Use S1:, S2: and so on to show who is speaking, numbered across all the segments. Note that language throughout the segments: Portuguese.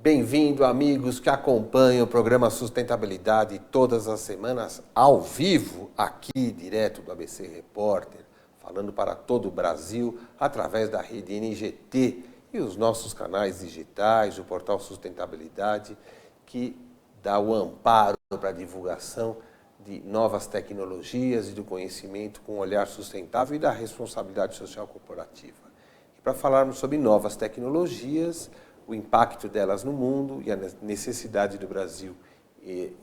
S1: Bem-vindo, amigos que acompanham o programa Sustentabilidade todas as semanas, ao vivo, aqui, direto do ABC Repórter, falando para todo o Brasil, através da rede NGT e os nossos canais digitais, o portal Sustentabilidade, que dá o amparo para a divulgação de novas tecnologias e do conhecimento com um olhar sustentável e da responsabilidade social corporativa. E para falarmos sobre novas tecnologias, o impacto delas no mundo e a necessidade do Brasil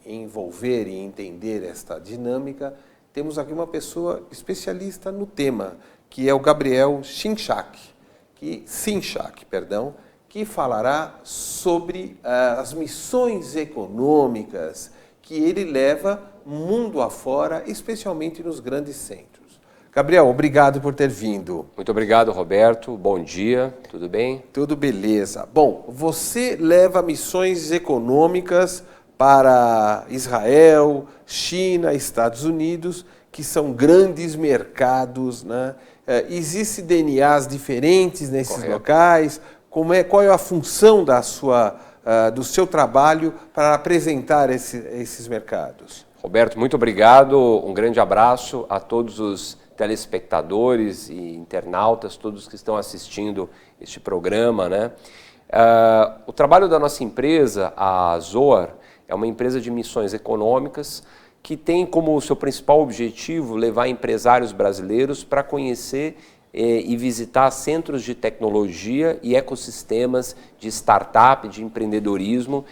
S1: envolver e entender esta dinâmica, temos aqui uma pessoa especialista no tema, que é o Gabriel Sinchak, que falará sobre as missões econômicas que ele leva mundo afora, especialmente nos grandes centros. Gabriel, obrigado por ter vindo.
S2: Muito obrigado, Roberto. Bom dia, tudo bem?
S1: Tudo beleza. Bom, você leva missões econômicas para Israel, China, Estados Unidos, que são grandes mercados, né? Existem DNAs diferentes nesses locais. Qual é a função do seu trabalho para apresentar esses mercados?
S2: Roberto, muito obrigado. Um grande abraço a todos os telespectadores e internautas, todos que estão assistindo este programa, né? O trabalho da nossa empresa, a Zoar, é uma empresa de missões econômicas que tem como seu principal objetivo levar empresários brasileiros para conhecer e visitar centros de tecnologia e ecossistemas de startup, de empreendedorismo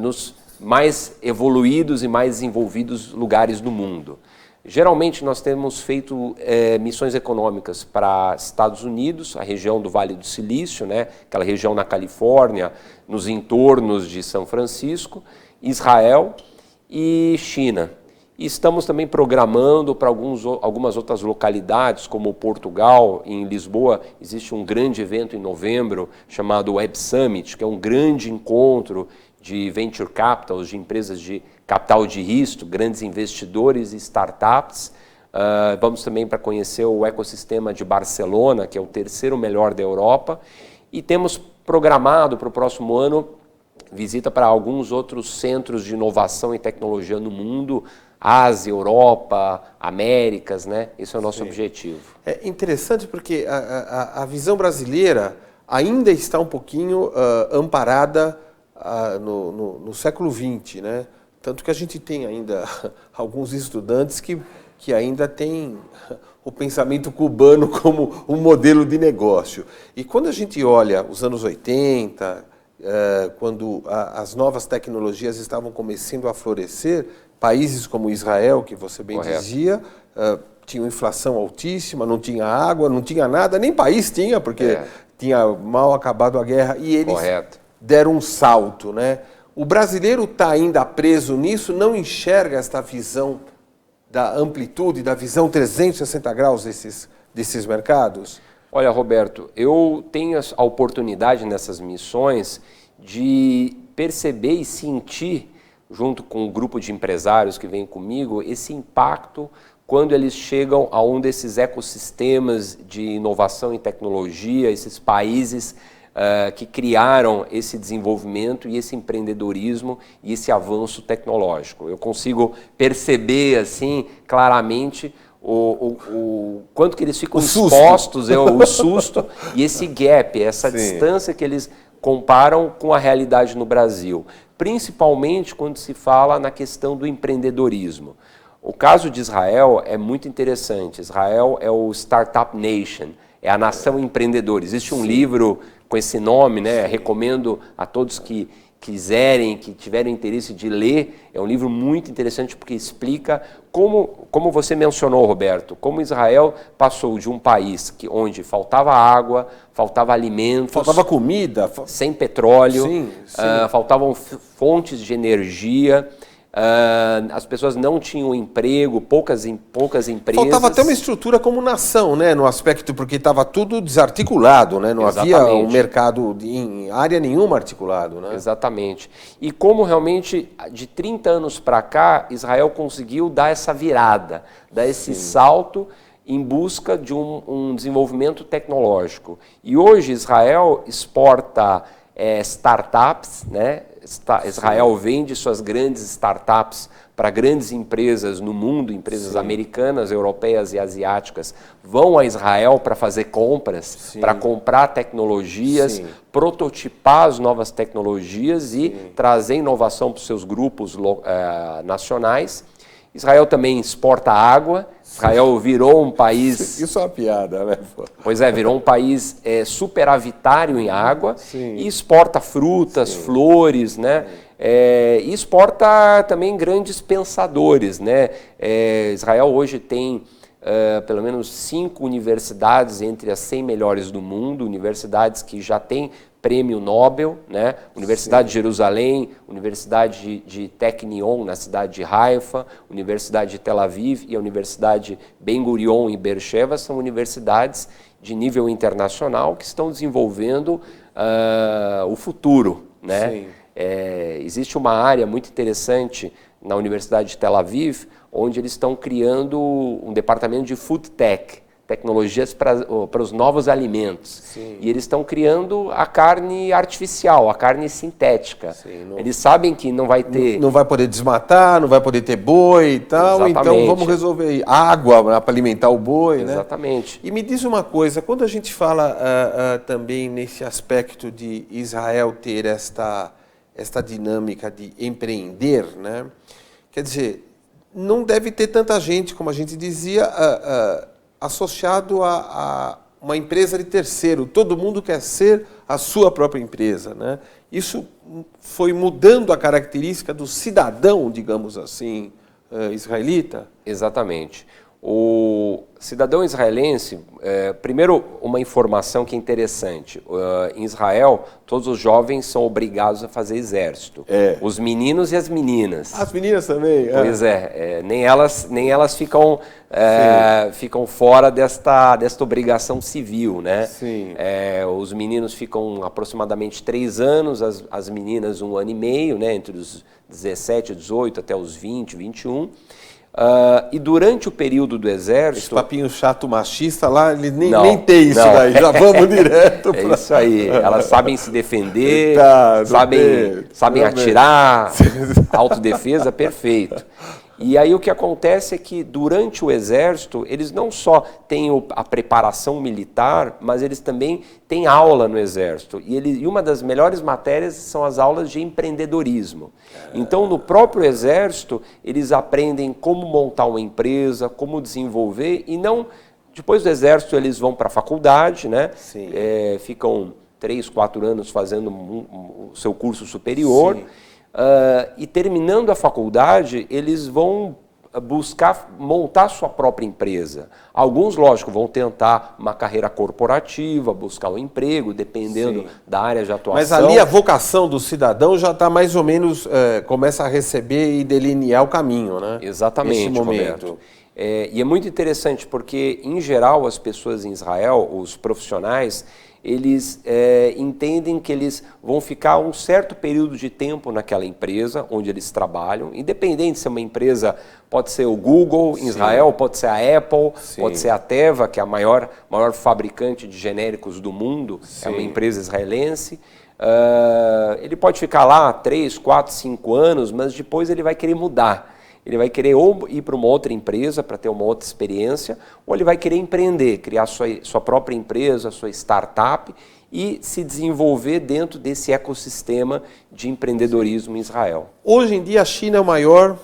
S2: nos mais evoluídos e mais desenvolvidos lugares do mundo. Geralmente nós temos feito missões econômicas para Estados Unidos, a região do Vale do Silício, né, aquela região na Califórnia, nos entornos de São Francisco, Israel e China. E estamos também programando para algumas outras localidades, como Portugal, em Lisboa, existe um grande evento em novembro chamado Web Summit, que é um grande encontro de venture capital, de empresas de capital de risco, grandes investidores e startups. Vamos também para conhecer o ecossistema de Barcelona, que é o terceiro melhor da Europa. E temos programado para o próximo ano visita para alguns outros centros de inovação e tecnologia no mundo, Ásia, Europa, Américas, né? Esse é o nosso objetivo.
S1: É interessante porque a visão brasileira ainda está um pouquinho amparada no século XX, né? Tanto que a gente tem ainda alguns estudantes que ainda têm o pensamento cubano como um modelo de negócio. E quando a gente olha os anos 80, quando as novas tecnologias estavam começando a florescer, países como Israel, que você bem dizia, tinham inflação altíssima, não tinha água, não tinha nada, nem país tinha, porque tinha mal acabado a guerra, e eles deram um salto, né? O brasileiro está ainda preso nisso, não enxerga esta visão da amplitude, da visão 360 graus desses mercados?
S2: Olha, Roberto, eu tenho a oportunidade nessas missões de perceber e sentir, junto com o grupo de empresários que vem comigo, esse impacto quando eles chegam a um desses ecossistemas de inovação e tecnologia, esses países que criaram esse desenvolvimento e esse empreendedorismo e esse avanço tecnológico. Eu consigo perceber assim claramente o quanto que eles ficam expostos, o susto e esse gap, essa distância que eles comparam com a realidade no Brasil, principalmente quando se fala na questão do empreendedorismo. O caso de Israel é muito interessante. Israel é o Startup Nation, é a nação empreendedora. Existe um livro com esse nome, né? Recomendo a todos que quiserem, que tiverem interesse de ler. É um livro muito interessante porque explica como você mencionou, Roberto, como Israel passou de um país onde faltava água, faltava alimentos,
S1: faltava comida,
S2: sem petróleo, faltavam fontes de energia. As pessoas não tinham emprego, poucas empresas.
S1: Faltava até uma estrutura como nação, né? No aspecto, porque estava tudo desarticulado, né? Não havia um mercado em área nenhuma articulado, né?
S2: Exatamente. E como realmente, de 30 anos para cá, Israel conseguiu dar essa virada, dar esse salto em busca de um desenvolvimento tecnológico. E hoje Israel exporta startups, né? Israel vende suas grandes startups para grandes empresas no mundo, empresas americanas, europeias e asiáticas, vão a Israel para fazer compras, para comprar tecnologias, prototipar as novas tecnologias e trazer inovação para os seus grupos nacionais. Israel também exporta água. Israel virou um país...
S1: Isso é uma piada, né?
S2: Pois é, virou um país superavitário em água e exporta frutas, flores, né? E exporta também grandes pensadores, né? Israel hoje tem pelo menos 5 universidades entre as 100 melhores do mundo, universidades que já têm prêmio Nobel, né? Universidade de Jerusalém, Universidade de Technion, na cidade de Haifa, Universidade de Tel Aviv e a Universidade Ben Gurion em Beersheba são universidades de nível internacional que estão desenvolvendo o futuro, né? Existe uma área muito interessante na Universidade de Tel Aviv, onde eles estão criando um departamento de Food Tech, tecnologias para os novos alimentos. E eles estão criando a carne artificial, a carne sintética. Eles sabem que não vai ter...
S1: Não vai poder desmatar, não vai poder ter boi e tal, então vamos resolver água para alimentar o boi, né?
S2: Exatamente.
S1: E me diz uma coisa, quando a gente fala também nesse aspecto de Israel ter esta dinâmica de empreender, né? Quer dizer, não deve ter tanta gente, como a gente dizia, associado a uma empresa de terceiro. Todo mundo quer ser a sua própria empresa, né? Isso foi mudando a característica do cidadão, digamos assim, israelita?
S2: Exatamente. O cidadão israelense, primeiro uma informação que é interessante, em Israel todos os jovens são obrigados a fazer exército, os meninos e as meninas.
S1: As meninas também?
S2: Pois nem elas ficam fora desta obrigação civil, né? Os meninos ficam aproximadamente 3 anos, as meninas 1 ano e meio, né? Entre os 17, 18 até os 20, 21. E durante o período do exército...
S1: Esse papinho chato machista lá, ele nem tem isso daí, já vamos direto para...
S2: É isso aí, elas sabem se defender, sabem atirar, autodefesa, perfeito. E aí o que acontece é que durante o exército, eles não só têm a preparação militar, mas eles também têm aula no exército. E uma das melhores matérias são as aulas de empreendedorismo. Então, no próprio exército, eles aprendem como montar uma empresa, como desenvolver, e não... Depois do exército, eles vão para a faculdade, né? Ficam 3, 4 anos fazendo o seu curso superior. E terminando a faculdade, eles vão buscar montar sua própria empresa. Alguns, lógico, vão tentar uma carreira corporativa, buscar um emprego, dependendo da área de atuação.
S1: Mas ali a vocação do cidadão já está mais ou menos, começa a receber e delinear o caminho, né?
S2: Exatamente,
S1: nesse momento.
S2: Roberto. E é muito interessante porque, em geral, as pessoas em Israel, os profissionais, eles entendem que eles vão ficar um certo período de tempo naquela empresa onde eles trabalham, independente se é uma empresa, pode ser o Google em Israel, pode ser a Apple, pode ser a Teva, que é a maior fabricante de genéricos do mundo, é uma empresa israelense. Ele pode ficar lá 3, 4, 5 anos, mas depois ele vai querer mudar. Ele vai querer ou ir para uma outra empresa para ter uma outra experiência, ou ele vai querer empreender, criar sua própria empresa, sua startup e se desenvolver dentro desse ecossistema de empreendedorismo em Israel.
S1: Hoje em dia a China é o maior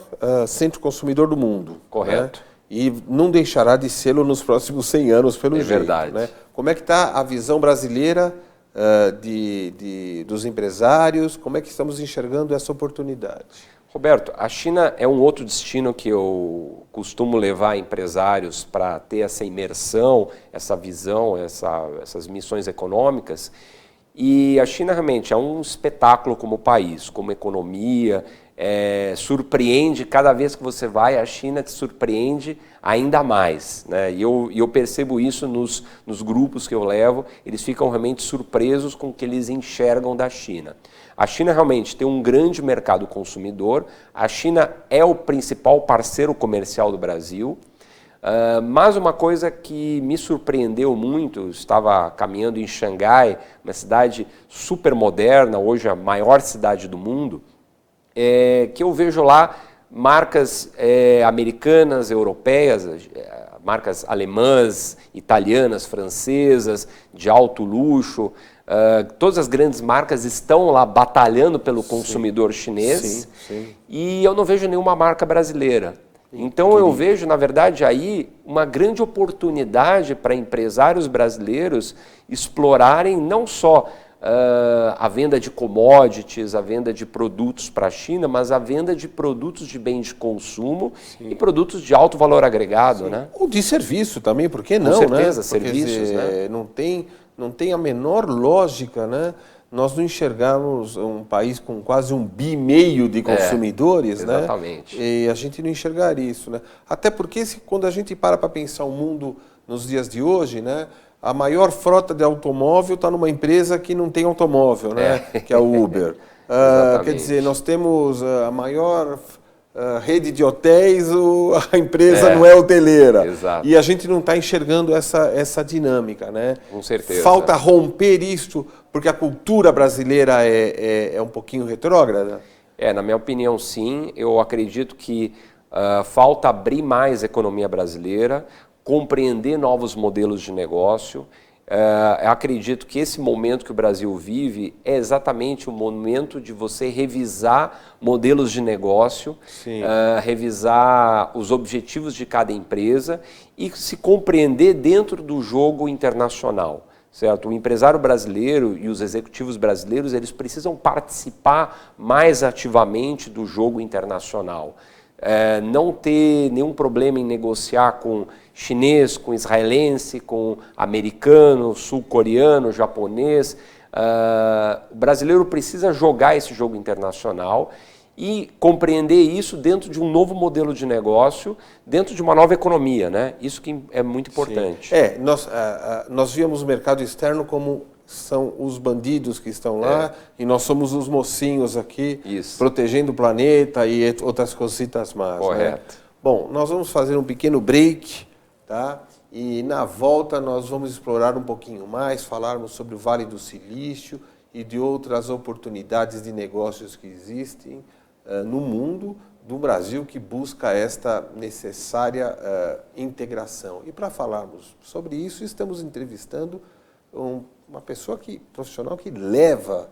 S1: centro consumidor do mundo.
S2: Correto.
S1: Né? E não deixará de ser nos próximos 100 anos, pelo jeito.
S2: É verdade.
S1: Né? Como é que está a visão brasileira dos empresários? Como é que estamos enxergando essa oportunidade?
S2: Roberto, a China é um outro destino que eu costumo levar empresários para ter essa imersão, essa visão, essas missões econômicas. E a China realmente é um espetáculo como país, como economia, surpreende, cada vez que você vai, a China te surpreende ainda mais, né? E eu percebo isso nos grupos que eu levo, eles ficam realmente surpresos com o que eles enxergam da China. A China realmente tem um grande mercado consumidor, a China é o principal parceiro comercial do Brasil, Mas uma coisa que me surpreendeu muito, estava caminhando em Xangai, uma cidade super moderna, hoje a maior cidade do mundo, que eu vejo lá marcas americanas, europeias, marcas alemãs, italianas, francesas, de alto luxo. Todas as grandes marcas estão lá batalhando pelo consumidor chinês, e eu não vejo nenhuma marca brasileira. Então eu vejo, na verdade, aí uma grande oportunidade para empresários brasileiros explorarem não só a venda de commodities, a venda de produtos para a China, mas a venda de produtos de bem de consumo e produtos de alto valor agregado, né?
S1: Ou de serviço também, por que não?
S2: Com certeza,
S1: né?
S2: serviços, né?
S1: Não tem a menor lógica, né? Nós não enxergamos um país com quase 1,5 bilhão de consumidores, né?
S2: Exatamente.
S1: E a gente não enxergar isso, né? Até porque quando a gente para pensar o mundo nos dias de hoje, né? A maior frota de automóvel está numa empresa que não tem automóvel, né? Que é o Uber. Quer dizer, nós temos a maior rede de hotéis, a empresa não é hoteleira.
S2: Exato.
S1: E a gente não está enxergando essa dinâmica, né?
S2: Com certeza.
S1: Falta romper isso, porque a cultura brasileira é um pouquinho retrógrada?
S2: Na minha opinião, sim. Eu acredito que falta abrir mais a economia brasileira, compreender novos modelos de negócio. Eu acredito que esse momento que o Brasil vive é exatamente o momento de você revisar modelos de negócio, revisar os objetivos de cada empresa e se compreender dentro do jogo internacional. Certo? O empresário brasileiro e os executivos brasileiros, eles precisam participar mais ativamente do jogo internacional. Não ter nenhum problema em negociar com chinês, com israelense, com americano, sul-coreano, japonês. O brasileiro precisa jogar esse jogo internacional e compreender isso dentro de um novo modelo de negócio, dentro de uma nova economia, né? Isso que é muito importante.
S1: Nós víamos o mercado externo como são os bandidos que estão lá e nós somos os mocinhos aqui, protegendo o planeta e outras cositas más.
S2: Correto.
S1: Né? Bom, nós vamos fazer um pequeno break, tá? E na volta nós vamos explorar um pouquinho mais, falarmos sobre o Vale do Silício e de outras oportunidades de negócios que existem no mundo, do Brasil, que busca esta necessária integração. E para falarmos sobre isso, estamos entrevistando uma pessoa profissional que leva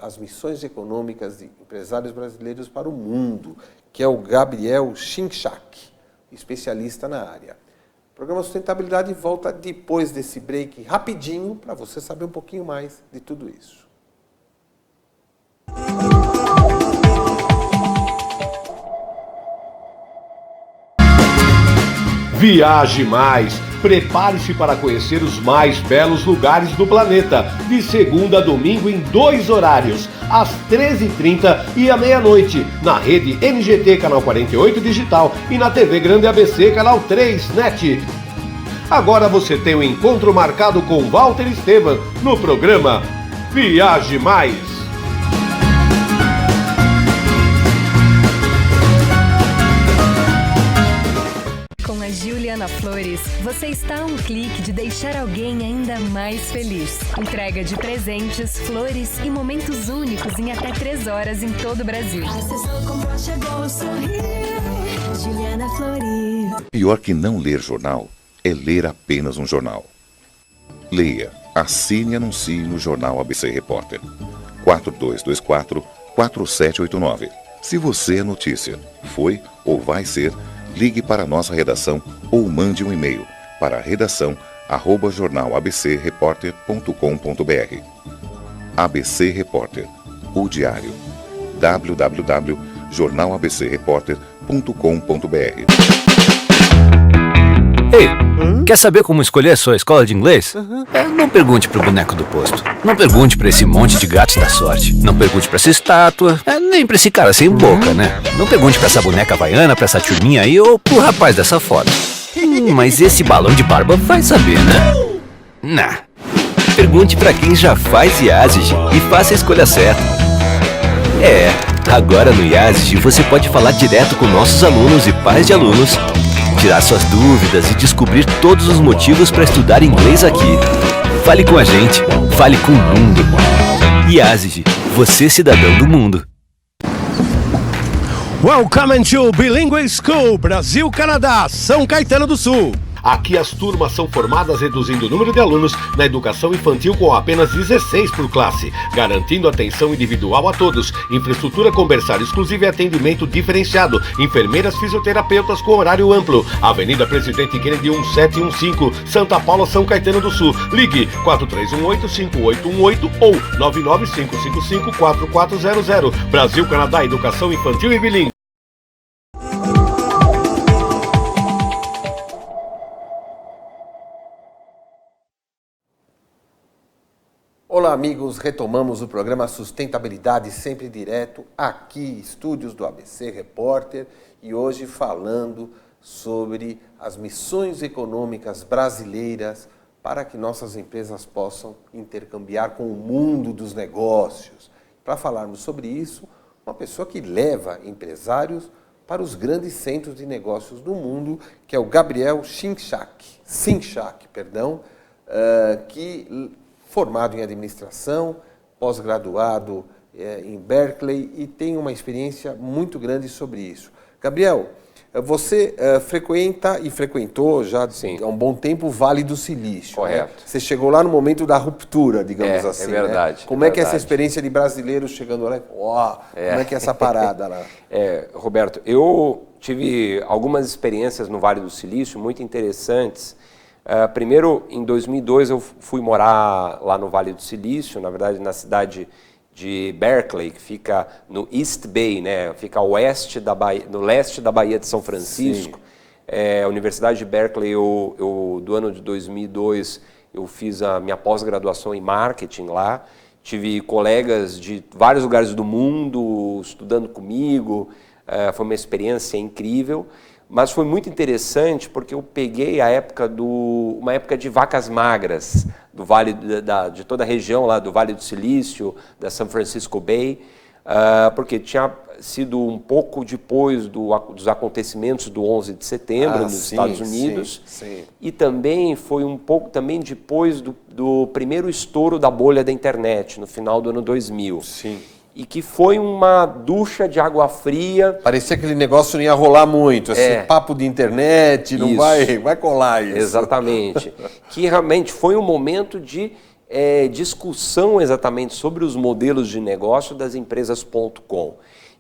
S1: as missões econômicas de empresários brasileiros para o mundo, que é o Gabriel Chinchak, especialista na área. O programa Sustentabilidade volta depois desse break rapidinho para você saber um pouquinho mais de tudo isso.
S3: Viaje mais! Prepare-se para conhecer os mais belos lugares do planeta, de segunda a domingo em 2 horários, às 13h30 e à meia-noite, na rede NGT Canal 48 Digital e na TV Grande ABC Canal 3 NET. Agora você tem um encontro marcado com Walter Esteban no programa Viaje Mais.
S4: Juliana Flores, você está a um clique de deixar alguém ainda mais feliz. Entrega de presentes, flores e momentos únicos em até 3 horas em todo o Brasil. Juliana Flores.
S5: Pior que não ler jornal é ler apenas um jornal. Leia, assine e anuncie no Jornal ABC Repórter. 4224-4789. Se você é notícia, foi ou vai ser, ligue para a nossa redação ou mande um e-mail para redação@jornalabcreporter.com.br. ABC Repórter, o diário. www.jornalabcreporter.com.br.
S6: Ei, quer saber como escolher a sua escola de inglês? Não pergunte pro boneco do posto. Não pergunte pra esse monte de gatos da sorte. Não pergunte pra essa estátua. Nem pra esse cara sem boca, né? Não pergunte pra essa boneca havaiana, pra essa turminha aí ou pro rapaz dessa foto. Mas esse balão de barba vai saber, né? Nah. Pergunte pra quem já faz IASIG e faça a escolha certa. Agora no IASIG você pode falar direto com nossos alunos e pais de alunos tirar suas dúvidas e descobrir todos os motivos para estudar inglês aqui. Fale com a gente, fale com o mundo. IASIG, você cidadão do mundo.
S3: Welcome to Bilingual School, Brasil, Canadá, São Caetano do Sul. Aqui as turmas são formadas reduzindo o número de alunos na educação infantil com apenas 16 por classe, garantindo atenção individual a todos, infraestrutura com berçário exclusivo e atendimento diferenciado, enfermeiras fisioterapeutas com horário amplo. Avenida Presidente Kennedy 1715, Santa Paula, São Caetano do Sul. Ligue 4318-5818 ou 99555-4400. Brasil, Canadá, educação infantil e bilíngue.
S1: Olá, amigos. Retomamos o programa Sustentabilidade, sempre direto aqui, estúdios do ABC Repórter, e hoje falando sobre as missões econômicas brasileiras para que nossas empresas possam intercambiar com o mundo dos negócios. Para falarmos sobre isso, uma pessoa que leva empresários para os grandes centros de negócios do mundo, que é o Gabriel Sinchak, que formado em administração, pós-graduado em Berkeley e tem uma experiência muito grande sobre isso. Gabriel, você frequenta e frequentou já há um bom tempo o Vale do Silício.
S2: Correto.
S1: Né? Você chegou lá no momento da ruptura, digamos assim.
S2: É verdade.
S1: Né? Como é que é essa experiência de brasileiro chegando lá? Como é que é essa parada lá?
S2: Roberto, eu tive algumas experiências no Vale do Silício muito interessantes. Primeiro, em 2002, eu fui morar lá no Vale do Silício, na verdade, na cidade de Berkeley, que fica no East Bay, né? Fica ao oeste no leste da Baía de São Francisco. A Universidade de Berkeley, do ano de 2002, eu fiz a minha pós-graduação em marketing lá. Tive colegas de vários lugares do mundo estudando comigo. Foi uma experiência incrível. Mas foi muito interessante porque eu peguei uma época de vacas magras do Vale de toda a região lá do Vale do Silício, da San Francisco Bay, porque tinha sido um pouco depois dos acontecimentos do 11 de setembro nos Estados Unidos, e também foi um pouco também depois do primeiro estouro da bolha da internet, no final do ano 2000.
S1: Sim.
S2: E que foi uma ducha de água fria.
S1: Parecia que aquele negócio não ia rolar muito, esse papo de internet, não vai colar isso.
S2: Exatamente. Que realmente foi um momento de discussão exatamente sobre os modelos de negócio das empresas.com.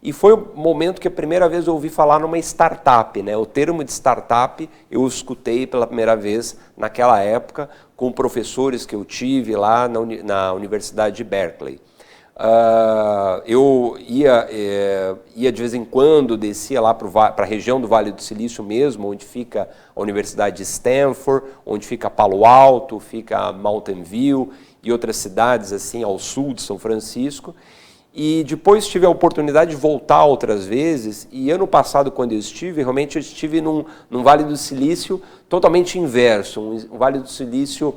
S2: E foi o momento que a primeira vez eu ouvi falar numa startup, né? O termo de startup eu escutei pela primeira vez naquela época com professores que eu tive lá na Universidade de Berkeley. Eu ia de vez em quando, descia lá para a região do Vale do Silício mesmo, onde fica a Universidade de Stanford, onde fica Palo Alto, fica Mountain View e outras cidades assim ao sul de São Francisco. E depois tive a oportunidade de voltar outras vezes, e ano passado, quando eu estive num Vale do Silício totalmente inverso, um Vale do Silício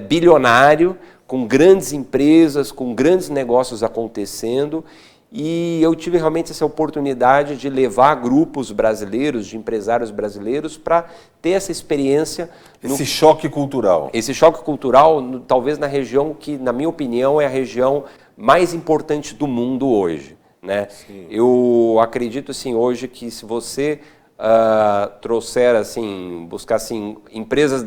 S2: bilionário, com grandes empresas, com grandes negócios acontecendo, e eu tive realmente essa oportunidade de levar grupos brasileiros, de empresários brasileiros, para ter essa experiência.
S1: Esse choque cultural.
S2: Esse choque cultural, talvez na região que, na minha opinião, é a região mais importante do mundo hoje, né? Eu acredito assim, hoje que se você trouxer assim, buscar assim, empresas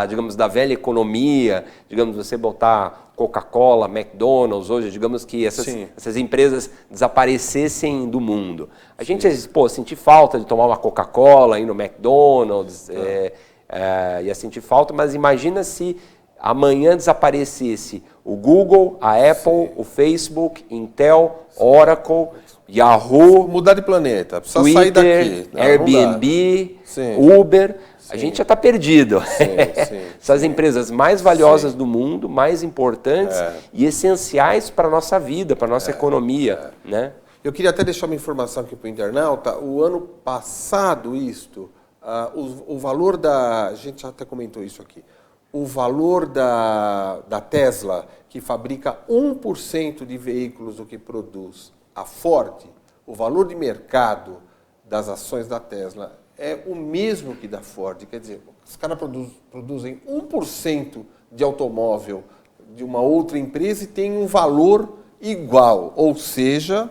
S2: digamos, da velha economia, digamos, você botar Coca-Cola, McDonald's, hoje, digamos que essas empresas desaparecessem do mundo. A gente, sentir falta de tomar uma Coca-Cola, ir no McDonald's, ia sentir falta, mas imagina se amanhã desaparecesse o Google, a Apple, o Facebook, Intel, Oracle, Yahoo,
S1: mudar de planeta, precisa
S2: Twitter,
S1: sair daqui. Não,
S2: Airbnb, Uber, a gente já está perdido. São as empresas mais valiosas do mundo, mais importantes e essenciais para a nossa vida, para a nossa economia. Né?
S1: Eu queria até deixar uma informação aqui para o internauta. O ano passado, o valor a gente até comentou isso aqui, o valor da Tesla, que fabrica 1% de veículos do que produz, a Ford, o valor de mercado das ações da Tesla é o mesmo que da Ford. Quer dizer, os caras produzem 1% de automóvel de uma outra empresa e tem um valor igual. Ou seja,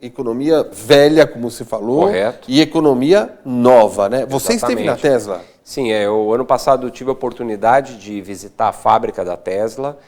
S1: economia velha, como você falou,
S2: correto,
S1: e economia nova, né? Você esteve na
S2: exatamente.
S1: Tesla?
S2: Sim, o ano passado eu tive a oportunidade de visitar a fábrica da Tesla,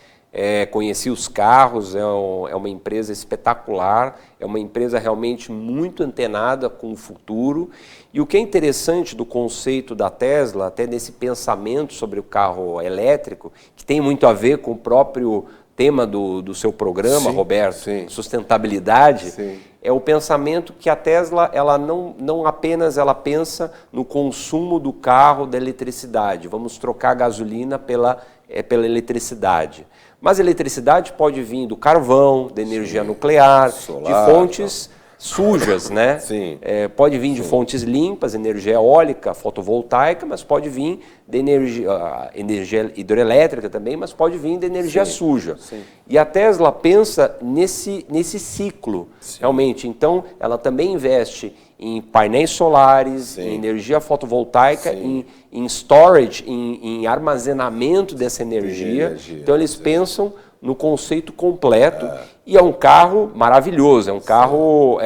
S2: conheci os carros, é uma empresa espetacular, é uma empresa realmente muito antenada com o futuro. E o que é interessante do conceito da Tesla, até nesse pensamento sobre o carro elétrico, que tem muito a ver com o próprio tema do seu programa,
S1: sim,
S2: Roberto,
S1: sim,
S2: sustentabilidade,
S1: sim,
S2: é o pensamento que a Tesla ela não apenas ela pensa no consumo do carro, da eletricidade. Vamos trocar a gasolina pela eletricidade. Mas a eletricidade pode vir do carvão, da energia nuclear,
S1: solar,
S2: de fontes sujas, né?
S1: Sim.
S2: Pode vir de fontes limpas, energia eólica, fotovoltaica, mas pode vir de energia hidroelétrica também, mas pode vir de energia suja.
S1: Sim.
S2: E a Tesla pensa nesse ciclo, realmente. Então, ela também investe em painéis solares, em energia fotovoltaica, em storage, em armazenamento dessa energia. Então, eles pensam no conceito completo e é um carro maravilhoso, é um carro,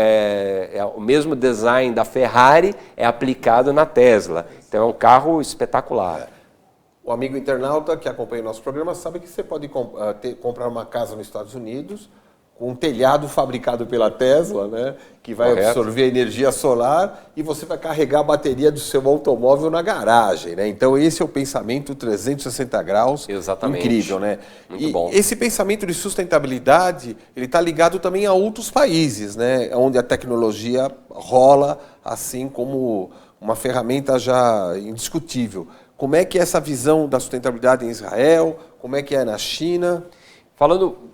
S2: o mesmo design da Ferrari é aplicado na Tesla. Então, é um carro espetacular.
S1: O amigo internauta que acompanha o nosso programa sabe que você pode comprar uma casa nos Estados Unidos com um telhado fabricado pela Tesla, né, que vai absorver a energia solar e você vai carregar a bateria do seu automóvel na garagem, né? Então esse é o pensamento 360 graus,
S2: exatamente,
S1: incrível, né?
S2: Muito bom.
S1: Esse pensamento de sustentabilidade, ele está ligado também a outros países, né, onde a tecnologia rola assim como uma ferramenta já indiscutível. Como é que é essa visão da sustentabilidade em Israel? Como é que é na China?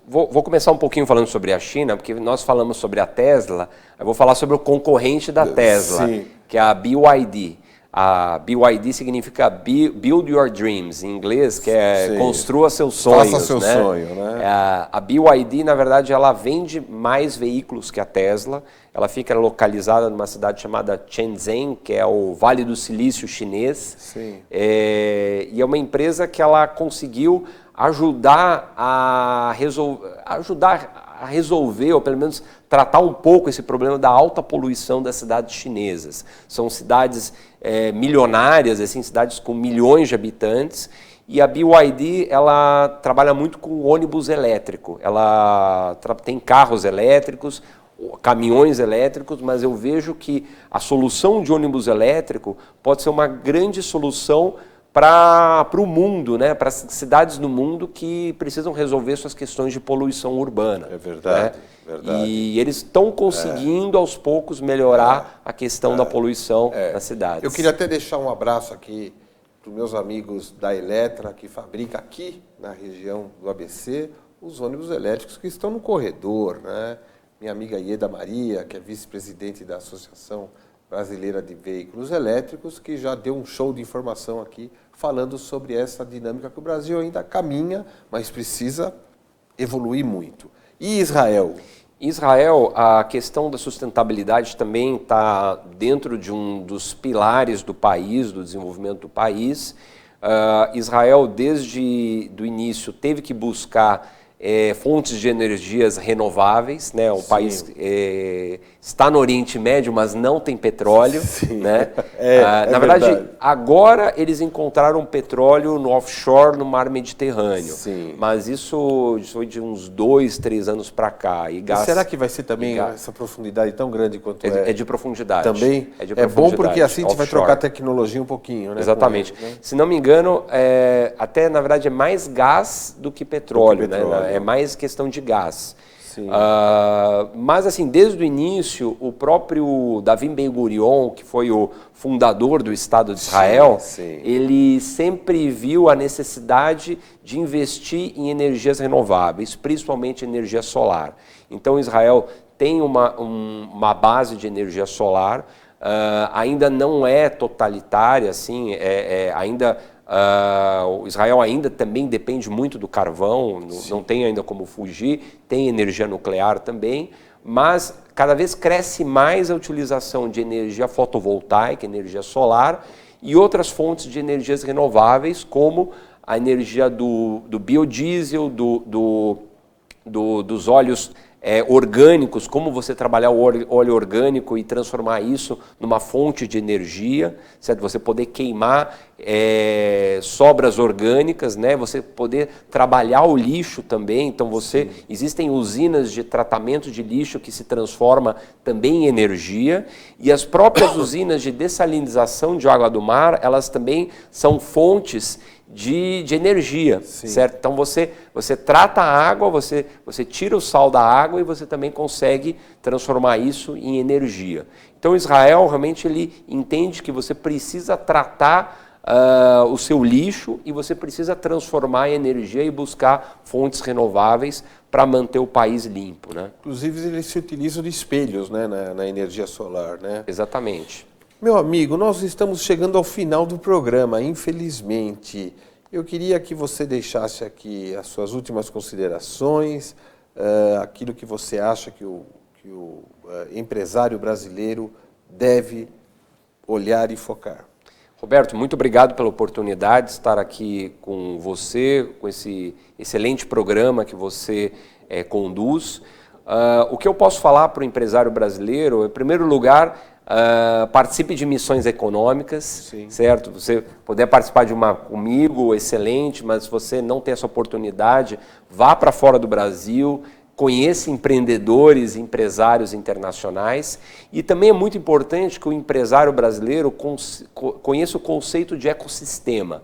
S2: Vou começar um pouquinho falando sobre a China, porque nós falamos sobre a Tesla, eu vou falar sobre o concorrente da Tesla, que é a BYD. A BYD significa Build Your Dreams, em inglês, que é construa seus sonhos.
S1: Faça seu sonho, né?
S2: A BYD, na verdade, ela vende mais veículos que a Tesla. Ela fica localizada numa cidade chamada Shenzhen, que é o Vale do Silício chinês.
S1: Sim.
S2: E é uma empresa que ela conseguiu ajudar a resolver, ou pelo menos tratar um pouco esse problema da alta poluição das cidades chinesas. São cidades milionárias, assim, cidades com milhões de habitantes, e a BYD ela trabalha muito com ônibus elétrico. Ela tem carros elétricos, caminhões elétricos, mas eu vejo que a solução de ônibus elétrico pode ser uma grande solução para o mundo, né? Para as cidades no mundo que precisam resolver suas questões de poluição urbana.
S1: É verdade,
S2: né?
S1: verdade.
S2: E eles estão conseguindo, aos poucos, melhorar a questão da poluição nas cidades.
S1: Eu queria até deixar um abraço aqui para os meus amigos da Eletra, que fabrica aqui na região do ABC os ônibus elétricos que estão no corredor, né? Minha amiga Ieda Maria, que é vice-presidente da Associação Brasileira de Veículos Elétricos, que já deu um show de informação aqui, falando sobre essa dinâmica que o Brasil ainda caminha, mas precisa evoluir muito. E Israel?
S2: Israel, a questão da sustentabilidade também está dentro de um dos pilares do país, do desenvolvimento do país. Israel, desde o início, teve que buscar fontes de energias renováveis, né? O país está no Oriente Médio, mas não tem petróleo, né? Na verdade, agora eles encontraram petróleo no offshore, no mar Mediterrâneo.
S1: Sim.
S2: Mas isso foi de uns 2, 3 anos para cá. E gás,
S1: será que vai ser também essa profundidade tão grande quanto
S2: é de profundidade.
S1: Também?
S2: É de
S1: É bom
S2: profundidade,
S1: porque assim a gente vai
S2: offshore.
S1: trocar tecnologia um pouquinho, né?
S2: Exatamente.
S1: Com eles, né?
S2: Se não me engano, até na verdade é mais gás do que petróleo, né? É mais questão de gás. Mas assim, desde o início, o próprio Davi Ben-Gurion, que foi o fundador do Estado de Israel, ele sempre viu a necessidade de investir em energias renováveis, principalmente energia solar. Então Israel tem uma base de energia solar, ainda não é totalitária, assim, o Israel ainda também depende muito do carvão, não tem ainda como fugir, tem energia nuclear também, mas cada vez cresce mais a utilização de energia fotovoltaica, energia solar e outras fontes de energias renováveis, como a energia do biodiesel, dos óleos orgânicos, como você trabalhar o óleo orgânico e transformar isso numa fonte de energia, certo? Você poder queimar sobras orgânicas, né? Você poder trabalhar o lixo também. Então existem usinas de tratamento de lixo que se transforma também em energia, e as próprias usinas de dessalinização de água do mar, elas também são fontes de energia, certo? Então você trata a água, você tira o sal da água e você também consegue transformar isso em energia. Então Israel realmente ele entende que você precisa tratar o seu lixo e você precisa transformar em energia e buscar fontes renováveis para manter o país limpo, né?
S1: Inclusive eles se utilizam de espelhos, né, na energia solar, né?
S2: Exatamente.
S1: Meu amigo, nós estamos chegando ao final do programa, infelizmente. Eu queria que você deixasse aqui as suas últimas considerações, aquilo que você acha que o empresário brasileiro deve olhar e focar.
S2: Roberto, muito obrigado pela oportunidade de estar aqui com você, com esse excelente programa que você conduz. O que eu posso falar para o empresário brasileiro, em primeiro lugar, participe de missões econômicas,
S1: Sim.
S2: certo? Você puder participar de uma comigo, excelente, mas se você não tem essa oportunidade, vá para fora do Brasil, conheça empreendedores, empresários internacionais, e também é muito importante que o empresário brasileiro conheça o conceito de ecossistema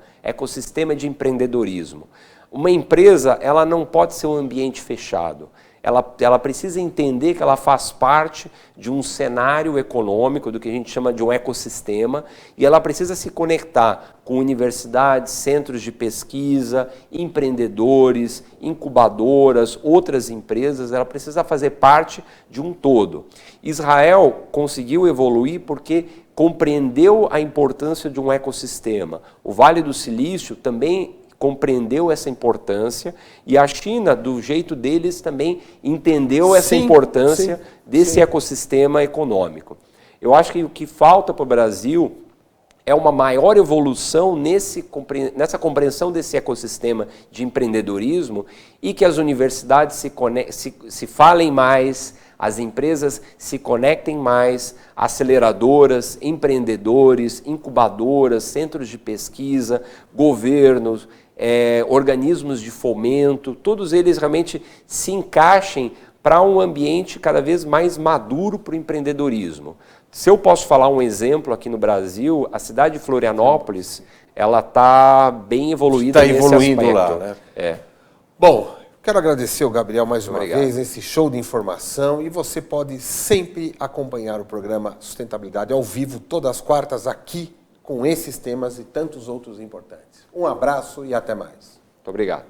S2: de empreendedorismo. Uma empresa, ela não pode ser um ambiente fechado. Ela precisa entender que ela faz parte de um cenário econômico, do que a gente chama de um ecossistema, e ela precisa se conectar com universidades, centros de pesquisa, empreendedores, incubadoras, outras empresas. Ela precisa fazer parte de um todo. Israel conseguiu evoluir porque compreendeu a importância de um ecossistema. O Vale do Silício também compreendeu essa importância, e a China, do jeito deles, também entendeu essa importância desse ecossistema econômico. Eu acho que o que falta para o Brasil é uma maior evolução nessa compreensão desse ecossistema de empreendedorismo, e que as universidades se falem mais, as empresas se conectem mais, aceleradoras, empreendedores, incubadoras, centros de pesquisa, governos, organismos de fomento, todos eles realmente se encaixem para um ambiente cada vez mais maduro para o empreendedorismo. Se eu posso falar um exemplo aqui no Brasil, a cidade de Florianópolis, ela está bem evoluída nesse aspecto. Está evoluindo lá, né?
S1: Bom, quero agradecer ao Gabriel mais uma
S2: Obrigado.
S1: vez nesse show de informação, e você pode sempre acompanhar o programa Sustentabilidade ao vivo, todas as quartas, aqui, com esses temas e tantos outros importantes. Um abraço e até mais.
S2: Muito obrigado.